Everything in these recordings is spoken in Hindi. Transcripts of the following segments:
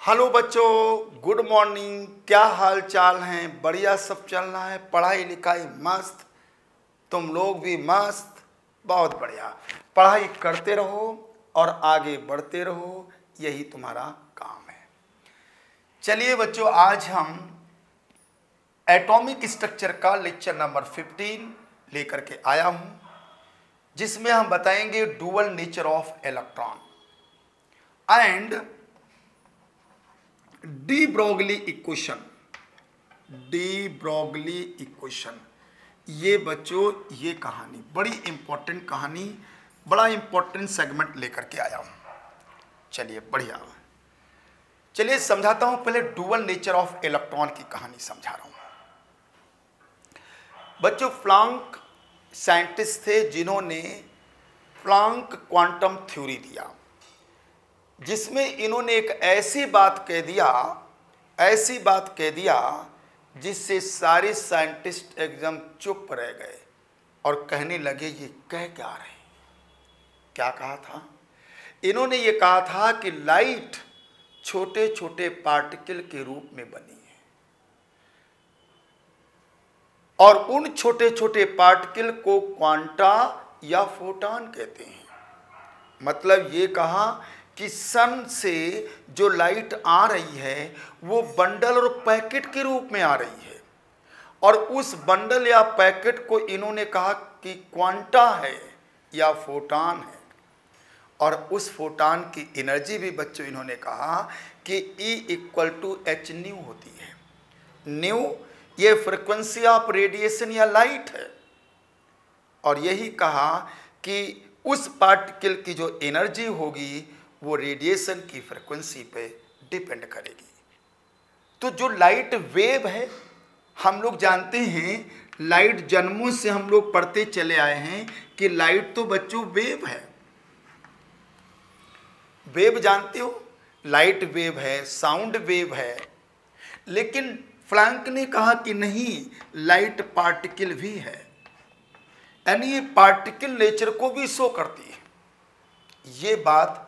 हेलो बच्चों, गुड मॉर्निंग। क्या हाल चाल हैं? बढ़िया सब चल रहा है? पढ़ाई लिखाई मस्त? तुम लोग भी मस्त? बहुत बढ़िया। पढ़ाई करते रहो और आगे बढ़ते रहो, यही तुम्हारा काम है। चलिए बच्चों, आज हम एटॉमिक स्ट्रक्चर का लेक्चर नंबर 15 लेकर के आया हूं, जिसमें हम बताएंगे dual nature of electron and D Broglie equation. D Broglie equation, ये बच्चों ये कहानी बड़ी इंपॉर्टेंट कहानी, बड़ा इंपॉर्टेंट सेगमेंट लेकर के आया हूं। चलिए बढ़िया, चलिए समझाता हूं। पहले डुअल नेचर ऑफ इलेक्ट्रॉन की कहानी समझा रहा हूं बच्चों। प्लांक साइंटिस्ट थे जिन्होंने प्लांक क्वांटम थ्योरी दिया, जिसमें इन्होंने एक ऐसी बात कह दिया जिससे सारे साइंटिस्ट एकदम चुप रह गए और कहने लगे ये कह क्या रहे हैं। क्या कहा था इन्होंने? ये कहा था कि लाइट छोटे छोटे पार्टिकल के रूप में बनी है और उन छोटे छोटे पार्टिकल को क्वांटा या फोटॉन कहते हैं। मतलब ये कहा कि सन से जो लाइट आ रही है वो बंडल और पैकेट के रूप में आ रही है, और उस बंडल या पैकेट को इन्होंने कहा कि क्वांटा है या फोटॉन है। और उस फोटॉन की एनर्जी भी बच्चों इन्होंने कहा कि E = h न्यू होती है। न्यू ये फ्रिक्वेंसी ऑफ रेडिएशन या लाइट है, और यही कहा कि उस पार्टिकल की जो एनर्जी होगी वो रेडिएशन की फ्रिक्वेंसी पे डिपेंड करेगी। तो जो लाइट वेव है, हम लोग जानते हैं लाइट, जन्मों से हम लोग पढ़ते चले आए हैं कि लाइट तो बच्चों वेव है। वेव जानते हो, लाइट वेव है, साउंड वेव है। लेकिन प्लांक ने कहा कि नहीं, लाइट पार्टिकल भी है, यानी ये पार्टिकल नेचर को भी शो करती है। ये बात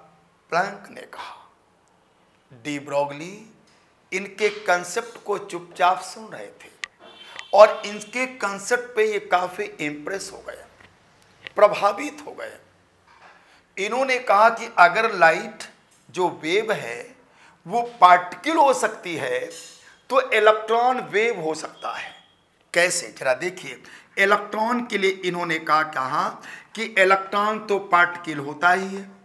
प्लांक ने कहा। डी ब्रोगली इनके कंसेप्ट को चुपचाप सुन रहे थे और इनके कंसेप्ट पे ये काफी इंप्रेस हो गए, प्रभावित हो गए। इन्होंने कहा कि अगर लाइट जो वेव है वो पार्टिकल हो सकती है तो इलेक्ट्रॉन वेव हो सकता है। कैसे? जरा देखिए। इलेक्ट्रॉन के लिए इन्होंने कहा कि इलेक्ट्रॉन तो पार्टिकल होता ही है।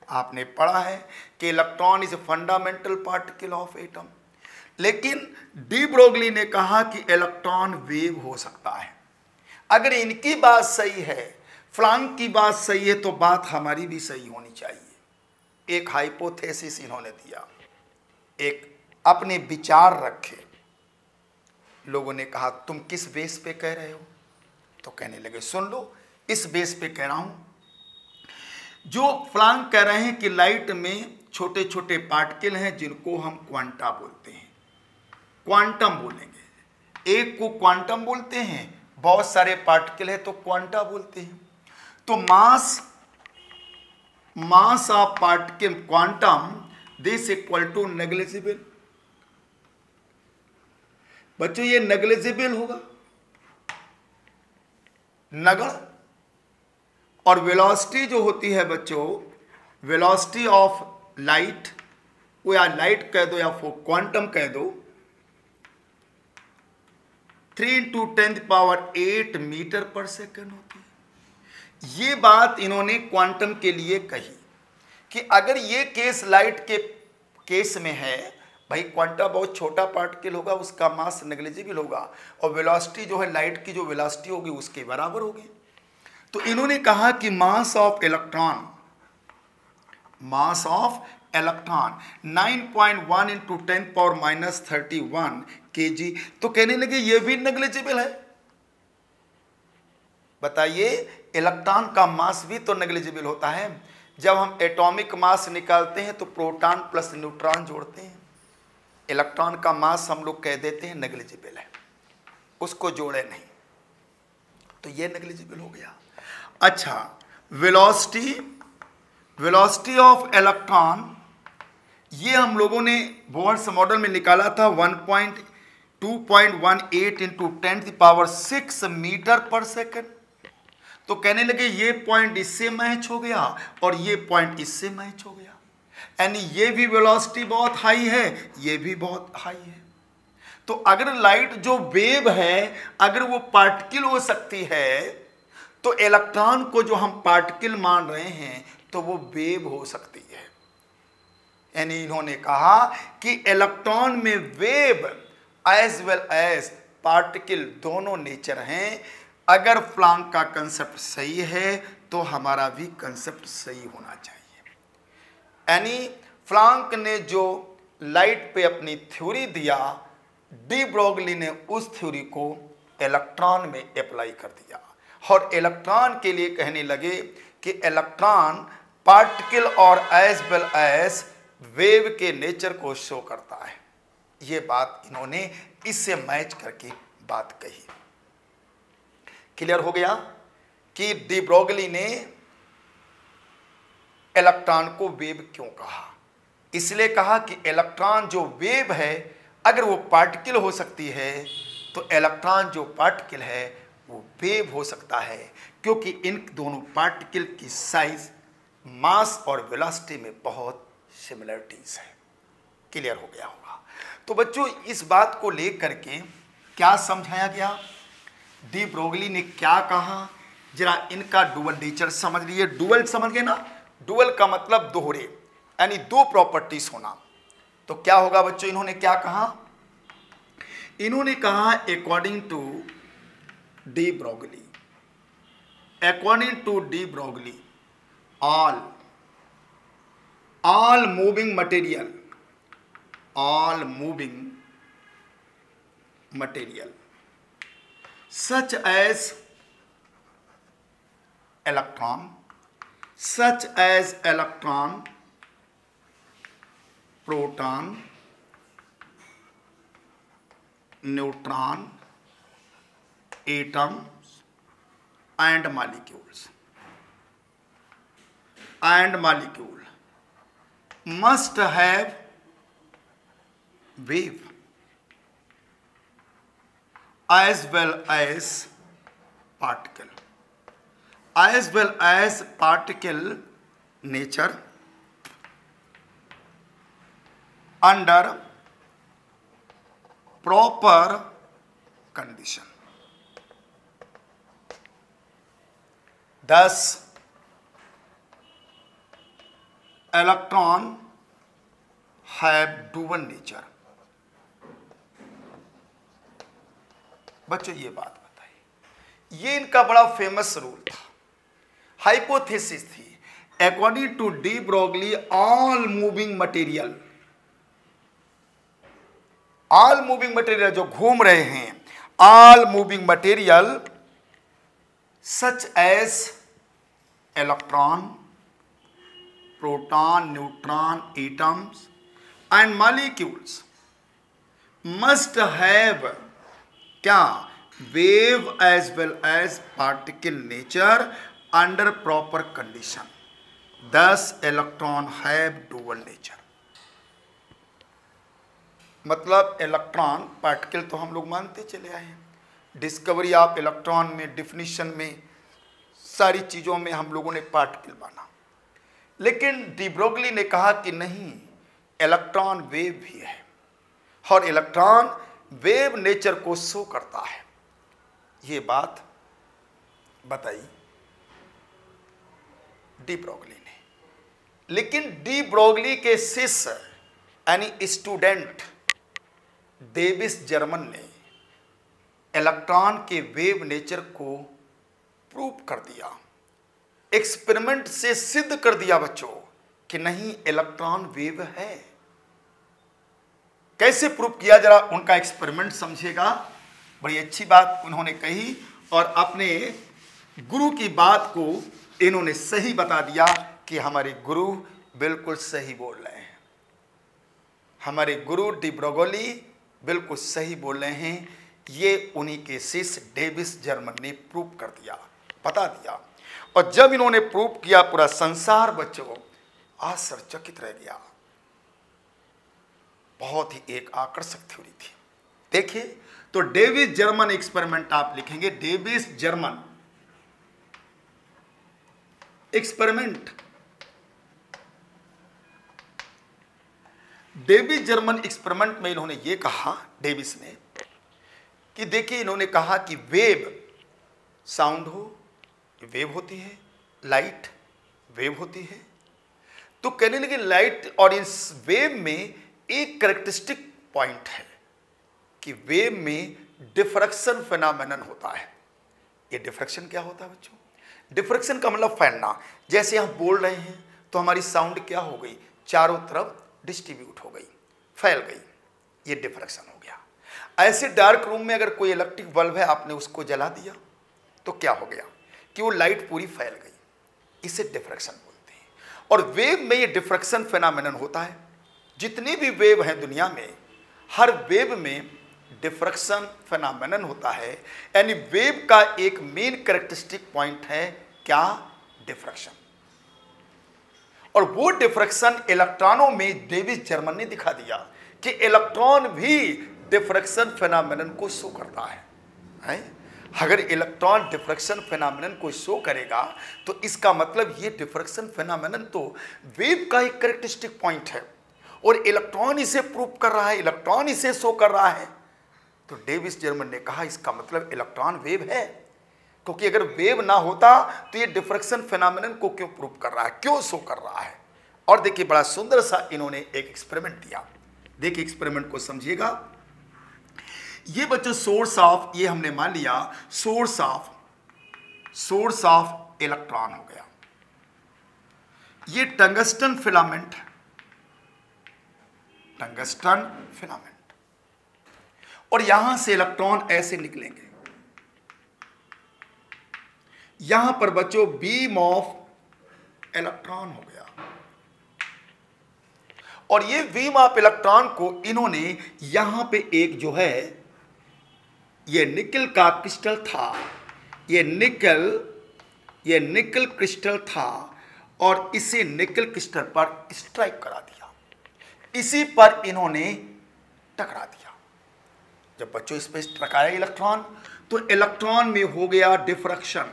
आपने पढ़ा है कि electron is fundamental particle of atom. लेकिन डी ब्रोगली ने कहा कि इलेक्ट्रॉन वेव हो सकता है। अगर इनकी बात सही है, प्लांक की बात सही है, तो बात हमारी भी सही होनी चाहिए। एक हाइपोथेसिस इन्होंने दिया, एक अपने विचार रखे। लोगों ने कहा तुम किस बेस पे कह रहे हो? तो कहने लगे सुन लो, इस बेस पे कह रहा हूं। जो प्लांक कह रहे हैं कि लाइट में छोटे छोटे पार्टिकल हैं जिनको हम क्वांटा बोलते हैं, क्वांटम बोलेंगे। एक को क्वांटम बोलते हैं, बहुत सारे पार्टिकल है तो क्वांटा बोलते हैं। तो mass of particle quantum this equal to negligible. बच्चों ये नेग्लिजिबल होगा, नगण्य। और वेलोसिटी जो होती है बच्चों, वेलोसिटी ऑफ लाइट, वो या लाइट कह दो या क्वांटम कह दो, 3 × 10⁸ मीटर पर सेकेंड होती है। ये बात इन्होंने क्वांटम के लिए कही कि अगर ये केस लाइट के केस में है, भाई क्वांटा बहुत छोटा पार्टिकल होगा, उसका मास नेग्लिजिबल होगा, और वेलोसिटी जो है लाइट की जो वेलोसिटी होगी उसके बराबर होगी। तो इन्होंने कहा कि मास ऑफ इलेक्ट्रॉन 9.1 × 10⁻31 kg। तो कहने लगे ये भी नेग्लिजिबल है। बताइए, इलेक्ट्रॉन का मास भी तो नेग्लिजिबल होता है। जब हम एटॉमिक मास निकालते हैं तो प्रोटॉन प्लस न्यूट्रॉन जोड़ते हैं। इलेक्ट्रॉन का मास हम लोग कह देते हैं नेग्लिजिबल है, उसको जोड़े नहीं, तो ये नेग्लिजिबल हो गया। अच्छा, वेलोसिटी ऑफ इलेक्ट्रॉन ये हम लोगों ने बोहर्स मॉडल में निकाला था 2.18 इंटू 10⁻6 मीटर पर सेकेंड। तो कहने लगे ये पॉइंट इससे मैच हो गया और ये पॉइंट इससे मैच हो गया, यानी ये भी वेलोसिटी बहुत हाई है, ये भी बहुत हाई है। तो अगर लाइट जो वेव है अगर वो पार्टिकल हो सकती है, तो इलेक्ट्रॉन को जो हम पार्टिकल मान रहे हैं तो वो वेव हो सकती है। यानी इन्होंने कहा कि इलेक्ट्रॉन में wave as well as particle दोनों नेचर हैं। अगर प्लैंक का कंसेप्ट सही है तो हमारा भी कंसेप्ट सही होना चाहिए। यानी प्लैंक ने जो लाइट पे अपनी थ्योरी दिया, डी ब्रोगली ने उस थ्योरी को इलेक्ट्रॉन में अप्लाई कर दिया और इलेक्ट्रॉन के लिए कहने लगे कि इलेक्ट्रॉन पार्टिकल और एज वेल एज वेव के नेचर को शो करता है। ये बात इन्होंने इससे मैच करके बात कही। क्लियर हो गया कि डी ब्रोगली ने इलेक्ट्रॉन को वेव क्यों कहा। इसलिए कहा कि इलेक्ट्रॉन जो वेव है अगर वो पार्टिकल हो सकती है तो इलेक्ट्रॉन जो पार्टिकल है वो वेव हो सकता है, क्योंकि इन दोनों पार्टिकल की साइज, मास और वेलोसिटी में बहुत सिमिलरिटीज है। क्लियर हो गया होगा। तो बच्चों इस बात को लेकर के क्या समझाया गया, डी ब्रोगली ने क्या कहा, जरा इनका डुअल नेचर समझ लिए। डुअल समझ गए ना, डुअल का मतलब दोहरे, यानी दो प्रॉपर्टीज होना। तो क्या होगा बच्चों, इन्होंने क्या कहा, इन्होंने कहा according to de Broglie, according to de Broglie all moving material such as electron, proton, neutron, atoms and molecules must have wave as well as particle nature under proper condition. Thus electron have dual nature. बच्चों ये बात बताइए, ये इनका बड़ा फेमस रूल था, हाइपोथेसिस थी। According to de Broglie all moving material जो घूम रहे हैं, all moving material such as electron, proton, neutron, atoms and molecules must have क्या, wave as well as particle nature under proper condition. Thus electron have dual nature. मतलब इलेक्ट्रॉन पार्टिकल तो हम लोग मानते चले आए हैं, डिस्कवरी ऑफ इलेक्ट्रॉन में, डिफिनीशन में, सारी चीज़ों में हम लोगों ने पार्टिकल माना। लेकिन डी ब्रोगली ने कहा कि नहीं, इलेक्ट्रॉन वेव भी है और इलेक्ट्रॉन वेव नेचर को शो करता है। ये बात बताई डी ब्रोगली ने। लेकिन डी ब्रोगली के शिष्य यानी स्टूडेंट डेविस जर्मन ने इलेक्ट्रॉन के वेव नेचर को प्रूव कर दिया, एक्सपेरिमेंट से सिद्ध कर दिया बच्चों कि नहीं, इलेक्ट्रॉन वेव है। कैसे प्रूव किया, जरा उनका एक्सपेरिमेंट समझिएगा। बड़ी अच्छी बात उन्होंने कही और अपने गुरु की बात को इन्होंने सही बता दिया कि हमारे गुरु बिल्कुल सही बोल रहे हैं, हमारे गुरु डी ब्रोगली बिल्कुल सही बोल रहे हैं। ये उन्हीं के शिष्य डेविस जर्मन ने प्रूव कर दिया, बता दिया। और जब इन्होंने प्रूव किया, पूरा संसार बच्चों आश्चर्यचकित रह गया। बहुत ही एक आकर्षक थ्योरी थी। देखिए, तो डेविस जर्मन एक्सपेरिमेंट आप लिखेंगे, Davis German experiment. Davis German experiment में इन्होंने ये कहा, डेविस ने, कि देखिए, इन्होंने कहा कि वेव साउंड हो, वेव होती है, लाइट वेव होती है। तो कहने लगे लाइट और इस वेव में एक कैरेक्टरिस्टिक पॉइंट है कि वेव में डिफ्रैक्शन फेनोमेनन होता है। ये डिफ्रैक्शन क्या होता है बच्चों? डिफ्रैक्शन का मतलब फैलना। जैसे हम बोल रहे हैं तो हमारी साउंड क्या हो गई, चारों तरफ डिस्ट्रीब्यूट हो गई, फैल गई, ये डिफ्रैक्शन हो गया। ऐसे डार्क रूम में अगर कोई इलेक्ट्रिक बल्ब है, आपने उसको जला दिया तो क्या हो गया कि वो लाइट पूरी फैल गई, इसे डिफ्रैक्शन बोलते हैं। और वेव में ये डिफ्रैक्शन फेनोमेनन होता है। जितनी भी वेव हैं दुनिया में, हर वेव में डिफ्रैक्शन फेनोमेनन होता है। यानी वेव का एक मेन कैरेक्टरिस्टिक पॉइंट है क्या, डिफ्रैक्शन। और वो डिफ्रैक्शन इलेक्ट्रॉनों में डेविस जर्मन ने दिखा दिया कि इलेक्ट्रॉन भी डिफ्रैक्शन फेनोमेनन को शो करता है। अगर इलेक्ट्रॉन डिफ्रैक्शन फेनोमेनन को शो करेगा तो इसका मतलब ये डिफ्रैक्शन फेनोमेनन तो वेव का एक कैरेक्टरिस्टिक पॉइंट है और इलेक्ट्रॉन इसे प्रूव कर रहा है, इलेक्ट्रॉन इसे शो कर रहा है। तो डेविस जर्मन ने कहा इसका मतलब इलेक्ट्रॉन वेव है, क्योंकि अगर वेव ना होता तो ये डिफ्रैक्शन फेनोमेनन को क्यों प्रूव कर रहा है, क्यों शो कर रहा है। और देखिए, बड़ा सुंदर सा इन्होंने एक एक्सपेरिमेंट दिया। देखिए, एक्सपेरिमेंट को समझिएगा। ये बच्चों सोर्स ऑफ, ये हमने मान लिया सोर्स ऑफ इलेक्ट्रॉन हो गया। ये टंगस्टन फिलामेंट है, टंगस्टन फिलामेंट। और यहां से इलेक्ट्रॉन ऐसे निकलेंगे। यहां पर बच्चों बीम ऑफ इलेक्ट्रॉन हो गया। और ये बीम ऑफ इलेक्ट्रॉन को इन्होंने यहां पे एक जो है, ये निकल का क्रिस्टल था, ये निकल क्रिस्टल था और इसे निकल क्रिस्टल पर स्ट्राइक करा दिया, इसी पर इन्होंने टकरा दिया। जब बच्चों इस पर टकराया इलेक्ट्रॉन, तो इलेक्ट्रॉन में हो गया डिफ्रैक्शन,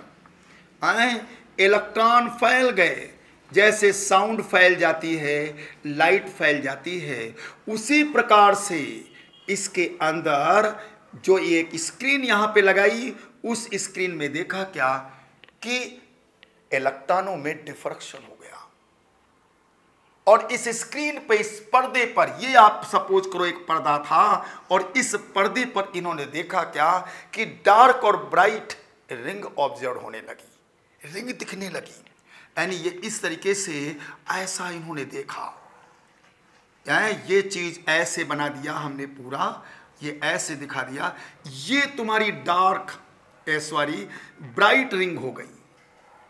इलेक्ट्रॉन फैल गए। जैसे साउंड फैल जाती है, लाइट फैल जाती है, उसी प्रकार से इसके अंदर जो एक स्क्रीन यहां पे लगाई, उस स्क्रीन में देखा क्या कि इलेक्ट्रॉनों में डिफ्रैक्शन हो गया। और इस स्क्रीन पे, इस पर्दे पर, ये आप सपोज करो एक पर्दा था और इस पर्दे पर इन्होंने देखा क्या कि डार्क और ब्राइट रिंग ऑब्जर्व होने लगी, रिंग दिखने लगी। यानी ये इस तरीके से ऐसा इन्होंने देखा, ये चीज ऐसे बना दिया हमने पूरा, ये ऐसे दिखा दिया, ये तुम्हारी डार्क ब्राइट रिंग हो गई,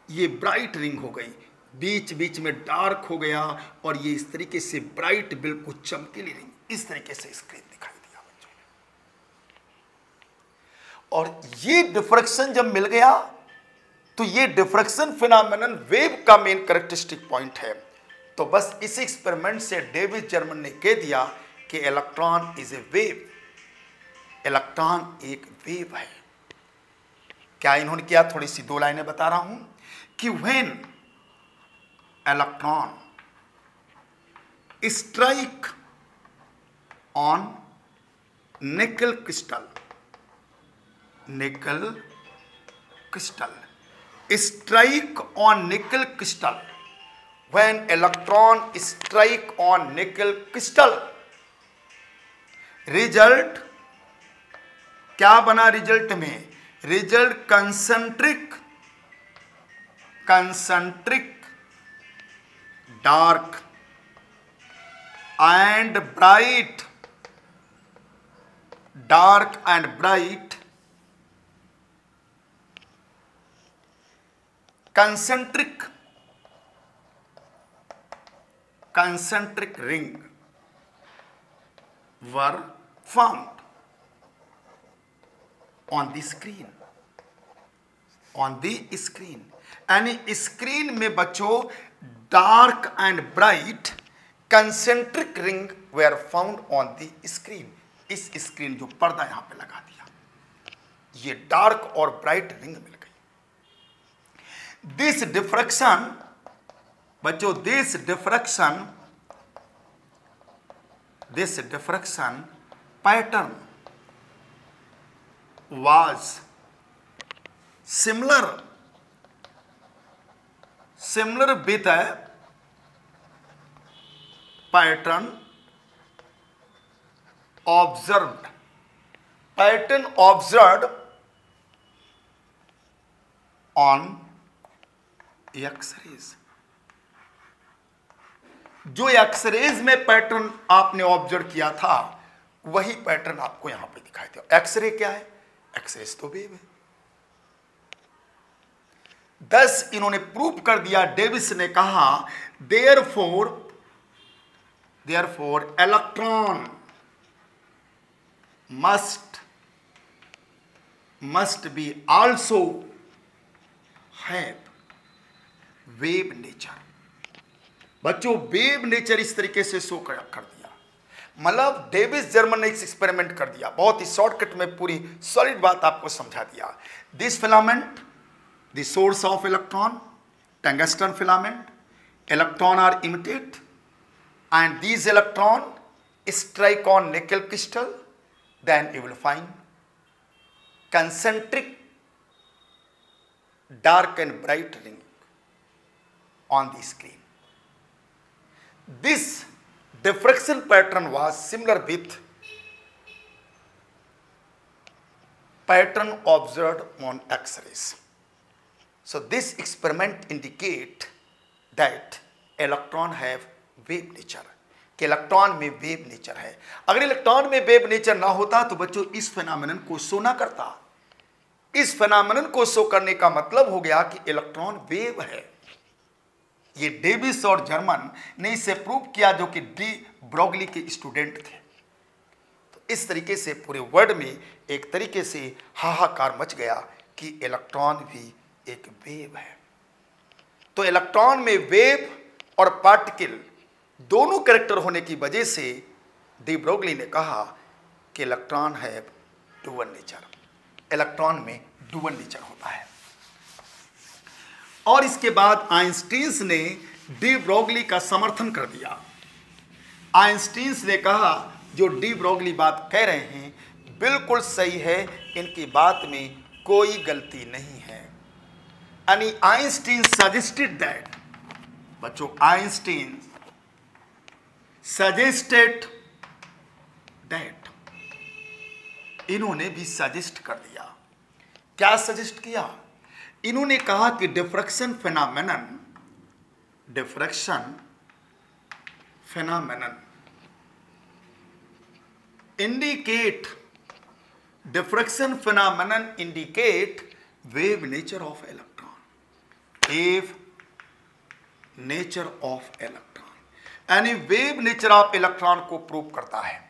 ये ब्राइट रिंग हो गई, बीच बीच में डार्क हो गया और ये इस तरीके से ब्राइट बिल्कुल चमकीली रिंग, इस तरीके से स्क्रीन दिखाई दिया बच्चों। और ये डिफ्रैक्शन जब मिल गया तो ये डिफ्रैक्शन फिनोमेनन वेव का मेन कैरेक्टरिस्टिक पॉइंट है। तो बस इस एक्सपेरिमेंट से डेविस जर्मन ने कह दिया कि electron is a wave, electron एक वेव है। क्या इन्होंने किया, थोड़ी सी दो लाइनें बता रहा हूं कि when electron strike on nickel crystal, nickel crystal, strike on nickel crystal, when electron strike on nickel crystal, result क्या बना? रिजल्ट में result concentric dark and bright, dark and bright concentric ring were found on the screen, यानी स्क्रीन में बच्चों dark and bright concentric ring were found on the screen. इस स्क्रीन जो पर्दा यहां पे लगा दिया, ये डार्क और ब्राइट रिंग मिल गई। दिस डिफ्रैक्शन बच्चों, this diffraction pattern was similar with a pattern observed on X-rays. जो एक्सरेज में पैटर्न आपने ऑब्जर्व किया था, वही पैटर्न आपको यहां पे दिखाई दे। एक्सरे क्या है? एक्सरेज तो वेव है। दस इन्होंने प्रूव कर दिया, डेविस ने कहा therefore electron must be also have wave nature. बच्चों, वेव नेचर इस तरीके से शो कर दिया, मतलब डेविस जर्मन ने एक्सपेरिमेंट कर दिया, बहुत ही शॉर्टकट में पूरी सॉलिड बात आपको समझा दिया। This filament the source of electron, tungsten filament, electron are emitted and these electron strike on nickel crystal, then you will find concentric dark and bright ring on the screen. This diffraction pattern was similar with pattern observed on X-rays. So this experiment indicate that electron have wave nature, कि इलेक्ट्रॉन में वेव नेचर है। अगर इलेक्ट्रॉन में वेव नेचर ना होता तो बच्चों इस फेनोमेनन को शो ना करता। इस फेनोमेनन को शो करने का मतलब हो गया कि इलेक्ट्रॉन वेव है। ये डेविस और जर्मन ने इसे प्रूव किया, जो कि डी ब्रोगली के स्टूडेंट थे। तो इस तरीके से पूरे वर्ल्ड में एक तरीके से हाहाकार मच गया कि इलेक्ट्रॉन भी एक वेव है। तो इलेक्ट्रॉन में वेव और पार्टिकल दोनों कैरेक्टर होने की वजह से डी ब्रोगली ने कहा कि इलेक्ट्रॉन है डुअल नेचर, इलेक्ट्रॉन में डुअल नेचर होता है। और इसके बाद आइंस्टीन ने डी ब्रोगली का समर्थन कर दिया। आइंस्टीन ने कहा जो डी ब्रोगली बात कह रहे हैं बिल्कुल सही है, इनकी बात में कोई गलती नहीं है। यानी आइंस्टीन सजेस्टेड दैट, बच्चों आइंस्टीन सजेस्टेड दैट, इन्होंने भी सजेस्ट कर दिया। क्या सजेस्ट किया? इन्होंने कहा कि diffraction phenomenon indicate wave nature of electron, wave nature of electron, यानी वेव नेचर ऑफ इलेक्ट्रॉन को प्रूव करता है।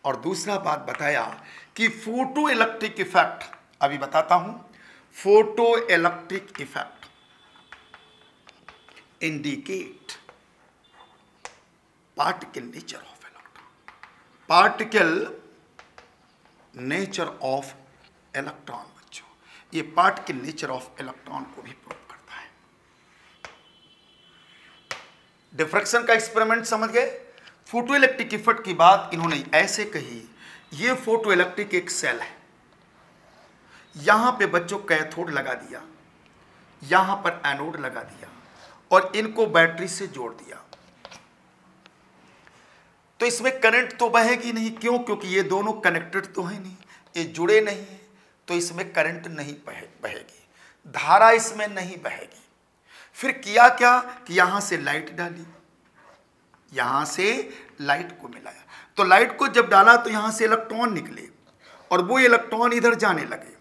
और दूसरा बात बताया कि फोटो इलेक्ट्रिक इफेक्ट, अभी बताता हूं, photo electric effect indicate particle nature of electron, particle nature of electron. बच्चों, ये पार्टिकल नेचर ऑफ इलेक्ट्रॉन को भी प्रूव करता है। डिफ्रैक्शन का एक्सपेरिमेंट समझ गए। फोटो इलेक्ट्रिक इफेक्ट की बात इन्होंने ऐसे कही, ये फोटो इलेक्ट्रिक एक सेल है, यहां पे बच्चों कैथोड लगा दिया, यहां पर एनोड लगा दिया और इनको बैटरी से जोड़ दिया, तो इसमें करंट तो बहेगी नहीं। क्यों? क्योंकि ये दोनों कनेक्टेड तो है नहीं, ये जुड़े नहीं है, तो इसमें करंट नहीं बहेगी, धारा इसमें नहीं बहेगी। फिर किया क्या कि यहां से लाइट डाली, यहां से लाइट को मिलाया, तो लाइट को जब डाला तो यहां से इलेक्ट्रॉन निकले और वो इलेक्ट्रॉन इधर जाने लगे,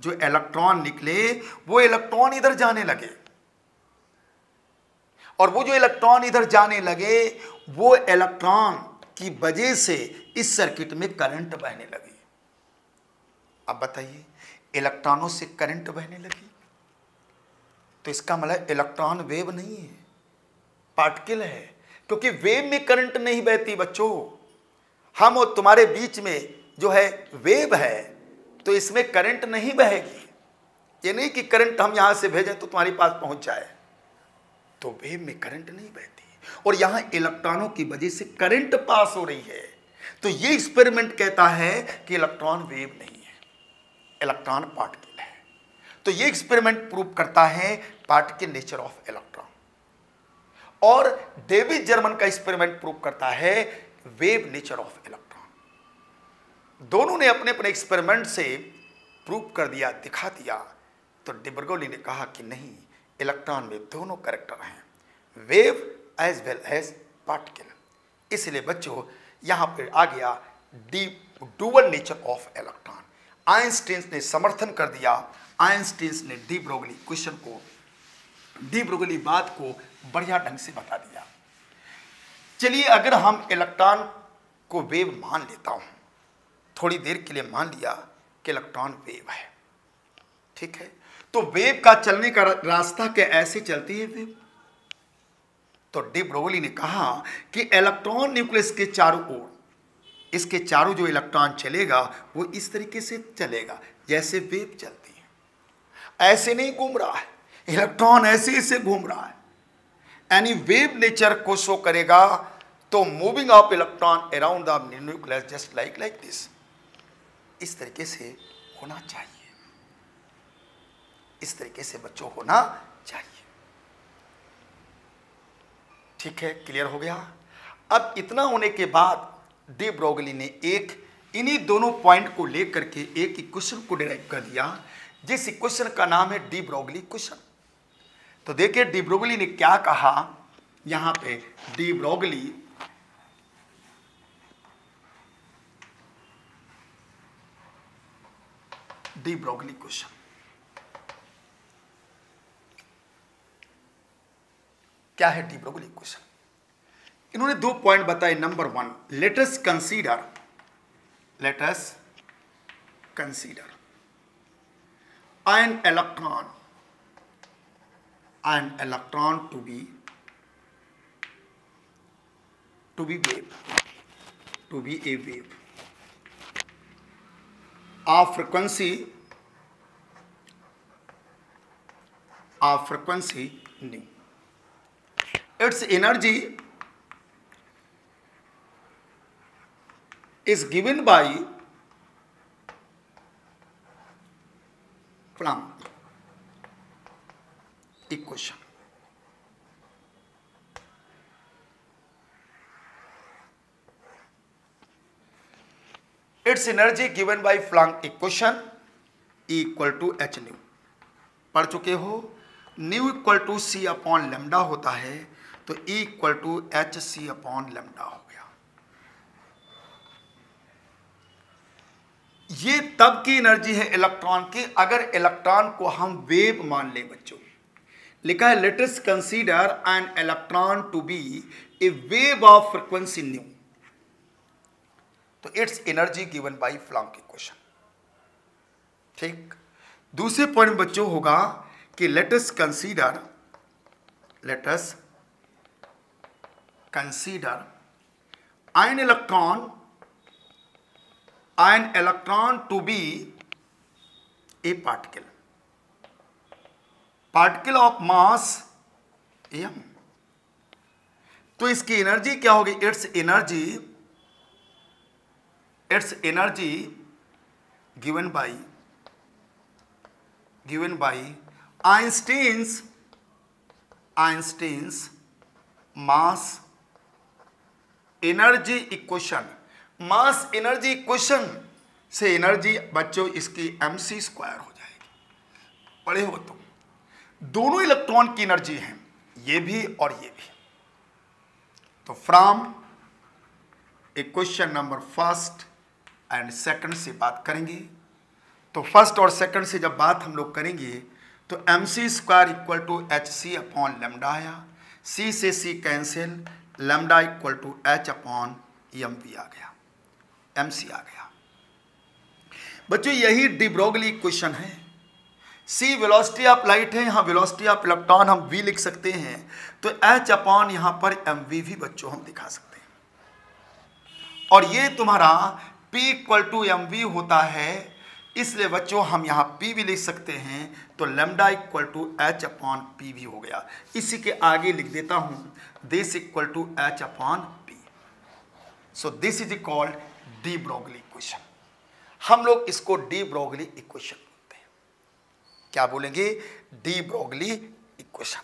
जो इलेक्ट्रॉन निकले वो इलेक्ट्रॉन इधर जाने लगे, और वो जो इलेक्ट्रॉन इधर जाने लगे वो इलेक्ट्रॉन की वजह से इस सर्किट में करंट बहने लगी। अब बताइए, इलेक्ट्रॉनों से करंट बहने लगी तो इसका मतलब इलेक्ट्रॉन वेव नहीं है, पार्टिकल है। क्योंकि वेव में करंट नहीं बहती बच्चों। हम और तुम्हारे बीच में जो है वेव है, तो इसमें करंट नहीं बहेगी। ये नहीं कि करंट हम यहां से भेजें तो तुम्हारे पास पहुंच जाए, तो वेव में करंट नहीं बहती। और यहां इलेक्ट्रॉनों की वजह से करंट पास हो रही है। तो ये एक्सपेरिमेंट कहता है कि इलेक्ट्रॉन वेव नहीं है, इलेक्ट्रॉन पार्टिकल है। तो ये एक्सपेरिमेंट प्रूव करता है पार्टिकल नेचर ऑफ इलेक्ट्रॉन। और डेविड जर्मन का एक्सपेरिमेंट प्रूव करता है वेव नेचर ऑफ इलेक्ट्रॉन। दोनों ने अपने अपने एक्सपेरिमेंट से प्रूव कर दिया, दिखा दिया। तो डी ब्रोगली ने कहा कि नहीं, इलेक्ट्रॉन में दोनों कैरेक्टर हैं, wave as well as particle. इसलिए बच्चों यहां पर आ गया dual nature of electron. Einstein ने समर्थन कर दिया। आइंस्टीन ने डी ब्रोगली क्वेश्चन को, डी ब्रोगली बात को बढ़िया ढंग से बता दिया। चलिए अगर हम इलेक्ट्रॉन को वेव मान लेता हूं, थोड़ी देर के लिए मान लिया कि इलेक्ट्रॉन वेव है, ठीक है। तो वेव का चलने का रास्ता क्या ऐसे चलती है वेव? तो डी ब्रोगली ने कहा कि इलेक्ट्रॉन न्यूक्लियस के चारों ओर, इसके चारों जो इलेक्ट्रॉन चलेगा वो इस तरीके से चलेगा जैसे वेव चलती है। ऐसे नहीं घूम रहा है इलेक्ट्रॉन, ऐसे ऐसे घूम रहा है। यानी वेव नेचर को शो करेगा। तो moving of electron around the nucleus just like this, इस तरीके से होना चाहिए। इस तरीके से बच्चों होना चाहिए। ठीक है, क्लियर हो गया। अब इतना होने के बाद डी ब्रोगली ने एक इन्हीं दोनों पॉइंट को लेकर के एक इक्वेशन को डिराइव कर दिया, जिस इक्वेशन का नाम है डी ब्रोगली इक्वेशन। तो देखिए डी ब्रोगली ने क्या कहा यहां पे। डी ब्रोगली इक्वेशन, क्या है डी ब्रोगली इक्वेशन? इन्होंने दो पॉइंट बताए। Number one, late us consider an electron to be a wave of frequency nu. Its energy is given by Planck equation. Its energy given by Planck equation equal to h nu. पढ़ चुके हो, nu equal to c upon lambda होता है, तो E equal to h c upon lambda हो गया। ये तब की एनर्जी है इलेक्ट्रॉन की, अगर इलेक्ट्रॉन को हम वेव मान ले बच्चों। लिखा है let us consider an electron to be a wave of frequency nu, तो its energy given by Planck equation. ठीक, दूसरे पॉइंट बच्चों होगा कि let us consider an electron to be a particle of mass m। तो इसकी एनर्जी क्या होगी? Its energy given by Einstein's mass energy equation. Mass energy equation से एनर्जी बच्चों इसकी mc स्क्वायर हो जाएगी। पढ़े हो तुम, दोनों इलेक्ट्रॉन की एनर्जी है, ये भी और ये भी। तो from equation number first and second से बात करेंगे। तो फर्स्ट और सेकंड से जब बात हम लोग करेंगे तो mc square equal to h c upon lambda आया, c से c cancel, lambda equal to h upon m भी आ गया, mc आ गया। बच्चों यही डी ब्रोगली इक्वेशन है। सी वेलोसिटी ऑफ लाइट है, यहाँ वेलोसिटी ऑफ इलेक्ट्रॉन हम v लिख सकते हैं, तो h अपॉन यहाँ पर mv भी बच्चों हम दिखा सकते हैं। और ये तुम्हारा P इक्वल टू mv होता है, इसलिए बच्चों हम यहाँ P भी लिख सकते हैं, तो lambda equal to h upon P भी हो गया। इसी के आगे लिख देता हूँ, this equal to h upon P। So this is called de Broglie equation. हम लोग इसको डी ब्रोगली इक्वेशन बोलते हैं। क्या बोलेंगे? D Broglie equation.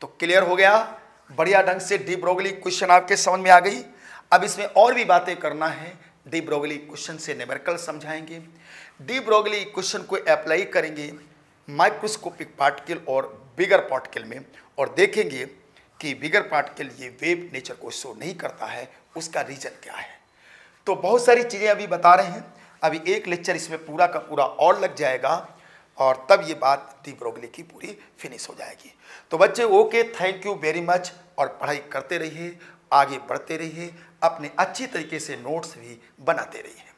तो क्लियर हो गया, बढ़िया ढंग से डी ब्रोगली इक्वेशन आपके समझ में आ गई। अब इसमें और भी बातें करना है। डी ब्रोगली इक्वेशन से न्यूमेरिकल समझाएंगे, डी ब्रोगली इक्वेशन को अप्लाई करेंगे माइक्रोस्कोपिक पार्टिकल और बिगर पार्टिकल में, और देखेंगे कि बिगर पार्टिकल ये वेव नेचर को शो नहीं करता है, उसका रीजन क्या है। तो बहुत सारी चीज़ें अभी बता रहे हैं, अभी एक लेक्चर इसमें पूरा का पूरा और लग जाएगा, और तब ये बात डी ब्रोगली की पूरी फिनिश हो जाएगी। तो बच्चे okay, thank you very much, और पढ़ाई करते रहिए, आगे बढ़ते रहिए, अपने अच्छी तरीके से नोट्स भी बनाते रहिए।